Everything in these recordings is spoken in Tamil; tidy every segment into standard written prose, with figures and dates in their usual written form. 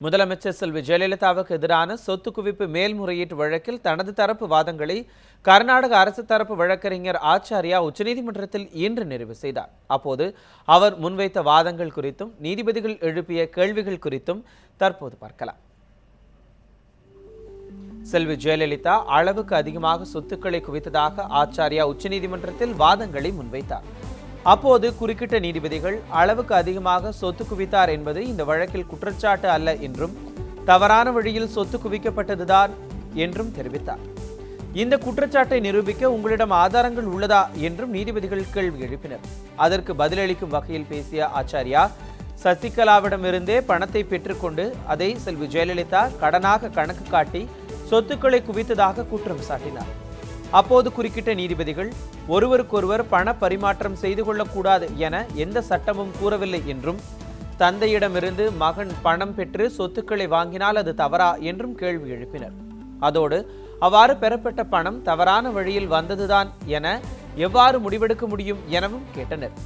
முதலமைச்சர் செல்வி ஜெயலலிதாவுக்கு எதிரான சொத்து குவிப்பு மேல்முறையீட்டு வழக்கில் தனது தரப்பு வாதங்களை கர்நாடக அரசு தரப்பு வழக்கறிஞர் ஆச்சாரியா உச்சநீதிமன்றத்தில் இன்று நிறைவு செய்தார். அப்போது அவர் முன்வைத்த வாதங்கள் குறித்தும் நீதிபதிகள் எழுப்பிய கேள்விகள் குறித்தும் தற்போது பார்க்கலாம். செல்வி ஜெயலலிதா அளவுக்கு அதிகமாக சொத்துக்களை குவித்ததாக ஆச்சாரியா உச்சநீதிமன்றத்தில் வாதங்களை முன்வைத்தார். அப்போது குறுக்கிட்ட நீதிபதிகள் அளவுக்கு அதிகமாக சொத்து குவித்தார் என்பது இந்த வழக்கில் குற்றச்சாட்டு அல்ல என்றும் தவறான வழியில் சொத்து குவிக்கப்பட்டதுதான் என்றும் தெரிவித்தார். இந்த குற்றச்சாட்டை நிரூபிக்க உங்களிடம் ஆதாரங்கள் உள்ளதா என்றும் நீதிபதிகள் கேள்வி எழுப்பினர். அதற்கு பதிலளிக்கும் வகையில் பேசிய ஆச்சாரியா, சசிகலாவிடமிருந்தே பணத்தை பெற்றுக்கொண்டு அதை செல்வி ஜெயலலிதா கடனாக கணக்கு காட்டி சொத்துக்களை குவித்ததாக குற்றம் சாட்டினார். அப்போது குறுக்கிட்ட நீதிபதிகள், ஒருவருக்கொருவர் பண பரிமாற்றம் செய்து கொள்ளக்கூடாது என எந்த சட்டமும் கூறவில்லை என்றும் தந்தையிடமிருந்து மகன் பணம் பெற்று சொத்துக்களை வாங்கினால் அது தவறா என்றும் கேள்வி எழுப்பினர். அதோடு அவ்வாறு பெறப்பட்ட பணம் தவறான வழியில் வந்ததுதான் என எவ்வாறு முடிவெடுக்க முடியும் எனவும் கேட்டனர்.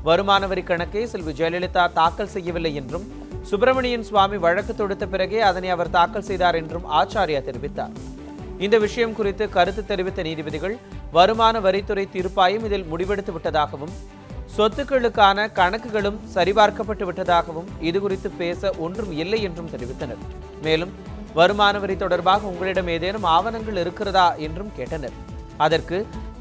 வருமான வரி கணக்கை செல்வி ஜெயலலிதா தாக்கல் செய்யவில்லை என்றும் சுப்பிரமணியன் சுவாமி வழக்கு தொடுத்த பிறகே அதனை அவர் தாக்கல் செய்தார் என்றும் ஆச்சாரியா தெரிவித்தார். இந்த விஷயம் குறித்து கருத்து தெரிவித்த நீதிபதிகள், வருமான வரித்துறை தீர்ப்பாயம் இதில் முடிவெடுத்து விட்டதாகவும் சொத்துக்களுக்கான கணக்குகளும் சரிபார்க்கப்பட்டு விட்டதாகவும் இதுகுறித்து பேச ஒன்றும் இல்லை என்றும் தெரிவித்தனர். மேலும் வருமான வரி தொடர்பாக உங்களிடம் ஏதேனும் ஆவணங்கள் இருக்கிறதா என்றும் கேட்டனர். அதற்கு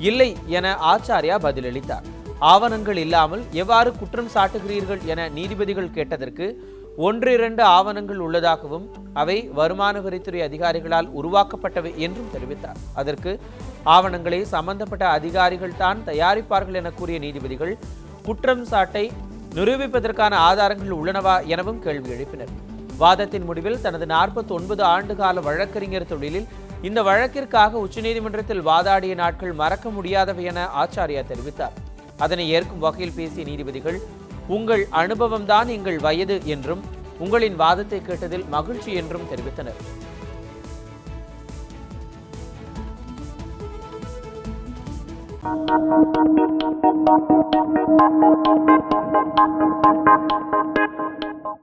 இல்லை என ஆச்சாரியா பதிலளித்தார். ஆவணங்கள் இல்லாமல் எவ்வாறு குற்றம் சாட்டுகிறீர்கள் என நீதிபதிகள் கேட்டதற்கு 1-2 ஆவணங்கள் உள்ளதாகவும் அவை வருமான வரித்துறை அதிகாரிகளால் உருவாக்கப்பட்டவை என்றும் தெரிவித்தார். அதற்கு ஆவணங்களை சம்பந்தப்பட்ட அதிகாரிகள் தான் தயாரிப்பார்கள் என கூறிய நீதிபதிகள், குற்றம் சாட்டை நிரூபிப்பதற்கான ஆதாரங்கள் உள்ளனவா எனவும் கேள்வி எழுப்பினர். வாதத்தின் முடிவில் தனது 49 ஆண்டு கால வழக்கறிஞர் தொழிலில் இந்த வழக்கிற்காக உச்சநீதிமன்றத்தில் வாதாடிய நாட்கள் மறக்க முடியாதவை என ஆச்சாரியா தெரிவித்தார். அதனை ஏற்கும் வகையில் பேசிய நீதிபதிகள், உங்கள் அனுபவம்தான் எங்கள் வயது என்றும் உங்களின் வாதத்தை கேட்டதில் மகிழ்ச்சி என்றும் தெரிவித்தனர்.